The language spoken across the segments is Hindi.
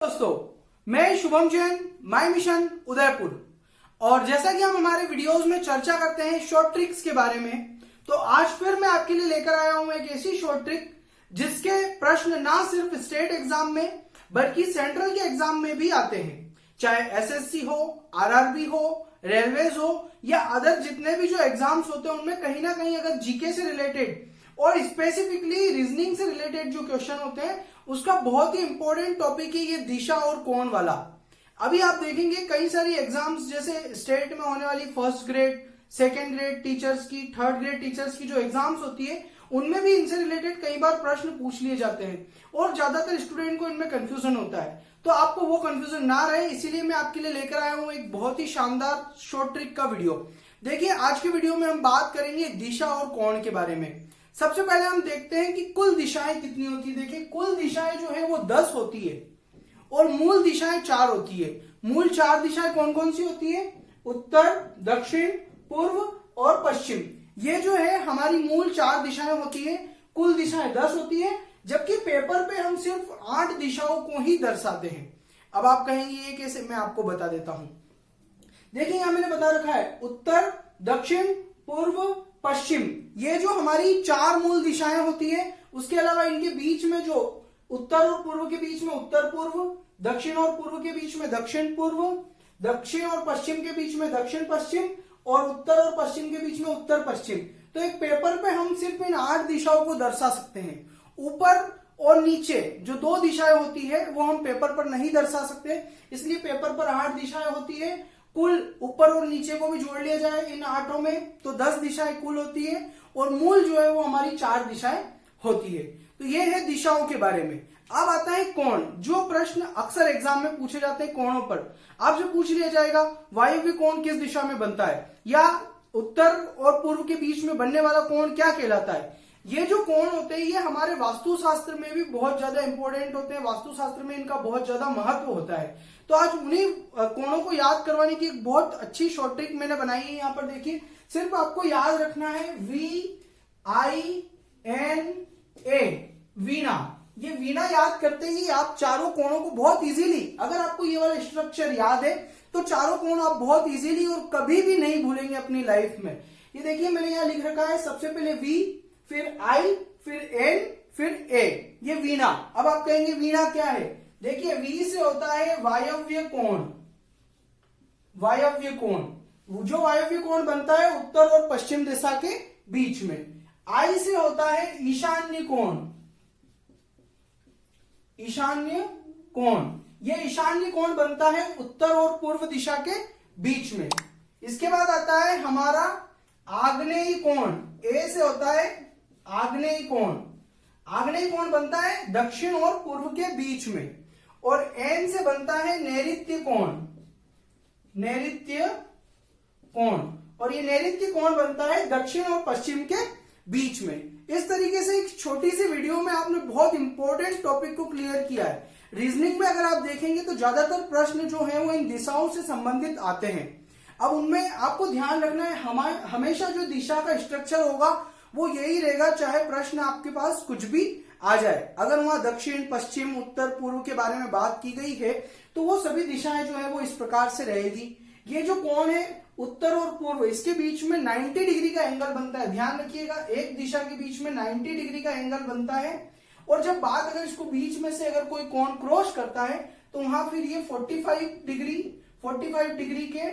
दोस्तों, मैं शुभम जैन, माय मिशन उदयपुर। और जैसा कि हम हमारे वीडियोस में चर्चा करते हैं शॉर्ट ट्रिक्स के बारे में, तो आज फिर मैं आपके लिए लेकर आया हूं एक ऐसी शॉर्ट ट्रिक जिसके प्रश्न ना सिर्फ स्टेट एग्जाम में बल्कि सेंट्रल के एग्जाम में भी आते हैं। चाहे एसएससी हो, आरआरबी हो, रेलवेज हो या अदर जितने भी जो एग्जाम्स होते हैं उनमें कहीं ना कहीं अगर जीके से रिलेटेड और स्पेसिफिकली रीजनिंग से रिलेटेड जो क्वेश्चन होते हैं उसका बहुत ही इंपॉर्टेंट टॉपिक है ये दिशा और कोण वाला। अभी आप देखेंगे कई सारी एग्जाम्स जैसे स्टेट में होने वाली first grade, second grade teachers की, थर्ड ग्रेड टीचर्स की जो एग्जाम्स होती है उनमें भी इनसे रिलेटेड कई बार प्रश्न पूछ लिए जाते हैं और ज्यादातर स्टूडेंट को इनमें कंफ्यूजन होता है। तो आपको वो कंफ्यूजन ना रहे इसीलिए मैं आपके लिए लेकर आया हूं एक बहुत ही शानदार शॉर्ट ट्रिक का वीडियो। देखिए, आज के वीडियो में हम बात करेंगे दिशा और कोण के बारे में। सबसे पहले हम देखते हैं कि कुल दिशाएं कितनी होती है। देखिए, कुल दिशाएं जो है वो 10 होती है और मूल दिशाएं 4 होती है। मूल 4 दिशाएं कौन कौन सी होती है? उत्तर, दक्षिण, पूर्व और पश्चिम। ये जो है हमारी मूल 4 दिशाएं होती है। कुल दिशाएं 10 होती है, जबकि पेपर पे हम सिर्फ 8 दिशाओं को ही दर्शाते हैं। अब आप कहेंगे ये कैसे? मैं आपको बता देता हूं। देखिए, यहां मैंने बता रखा है उत्तर, दक्षिण, पूर्व, पश्चिम। ये जो हमारी 4 मूल दिशाएं होती है, उसके अलावा इनके बीच में जो उत्तर और पूर्व के बीच में उत्तर पूर्व, दक्षिण और पूर्व के बीच में दक्षिण पूर्व, दक्षिण और पश्चिम के बीच में दक्षिण पश्चिम और उत्तर और पश्चिम के बीच में उत्तर पश्चिम। तो एक पेपर पे हम सिर्फ इन 8 दिशाओं को दर्शा सकते हैं। ऊपर और नीचे जो 2 दिशाएं होती है वो हम पेपर पर नहीं दर्शा सकते, इसलिए पेपर पर 8 दिशाएं होती है। कुल ऊपर और नीचे को भी जोड़ लिया जाए इन 8 में तो 10 दिशाएं कुल होती है और मूल जो है वो हमारी 4 दिशाएं होती है। तो ये है दिशाओं के बारे में। अब आता है कोण। जो प्रश्न अक्सर एग्जाम में पूछे जाते हैं कोणों पर, आपसे पूछ लिया जाएगा वायव्य कोण किस दिशा में बनता है या उत्तर और पूर्व के बीच में बनने वाला कोण क्या कहलाता है। ये जो कोण होते हैं ये हमारे वास्तुशास्त्र में भी बहुत ज्यादा इंपॉर्टेंट होते हैं। वास्तुशास्त्र में इनका बहुत ज्यादा महत्व होता है। तो आज उन्हीं कोणों को याद करवाने की एक बहुत अच्छी शॉर्ट ट्रिक मैंने बनाई है। यहाँ पर देखिए, सिर्फ आपको याद रखना है VINA, वीणा। ये वीणा याद करते ही आप चारों कोणों को बहुत इजीली, अगर आपको ये वाला स्ट्रक्चर याद है तो चारों कोण आप बहुत इजीली और कभी भी नहीं भूलेंगे अपनी लाइफ में। ये देखिए, मैंने यहाँ लिख रखा है सबसे पहले V, फिर I, फिर N, फिर A। ये वीणा। अब आप कहेंगे वीणा क्या है? देखिए, V से होता है वायव्य कोण। वायव्य कोण, जो वायव्य कोण बनता है उत्तर और पश्चिम दिशा के बीच में। I से होता है ईशान्य कोण। ईशान्य कोण, ये ईशान्य कोण बनता है उत्तर और पूर्व दिशा के बीच में। इसके बाद आता है हमारा आग्नेय कोण। A से होता है आग्नेय कोण। आग्नेय कोण बनता है दक्षिण और पूर्व के बीच में। और N से बनता है नैऋत्य कोण। नैऋत्य कोण, और ये नैऋत्य कोण बनता है दक्षिण और पश्चिम के बीच में। इस तरीके से एक छोटी सी वीडियो में आपने बहुत इंपॉर्टेंट टॉपिक को क्लियर किया है। रीजनिंग में अगर आप देखेंगे तो ज्यादातर प्रश्न जो है वो इन दिशाओं से संबंधित आते हैं। अब उनमें आपको ध्यान रखना है हमेशा जो दिशा का स्ट्रक्चर होगा वो यही रहेगा, चाहे प्रश्न आपके पास कुछ भी आ जाए। अगर वहां दक्षिण, पश्चिम, उत्तर, पूर्व के बारे में बात की गई है तो वो सभी दिशाएं जो है वो इस प्रकार से रहेगी। ये जो कोण है उत्तर और पूर्व, इसके बीच में 90 डिग्री का एंगल बनता है। ध्यान रखिएगा, एक दिशा के बीच में 90 डिग्री का एंगल बनता है। और जब बात अगर इसको बीच में से अगर कोई कोण क्रॉस करता है तो वहां फिर ये 45 डिग्री के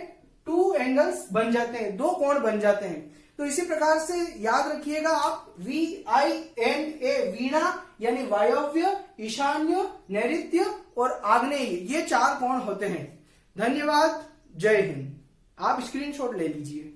2 एंगल्स बन जाते हैं, 2 कोण बन जाते हैं। तो इसी प्रकार से याद रखिएगा आप VINA, वीणा यानी वायव्य, ईशान्य, नैऋत्य और आग्नेय, ये 4 कोण होते हैं। धन्यवाद, जय हिंद। आप स्क्रीनशॉट ले लीजिए।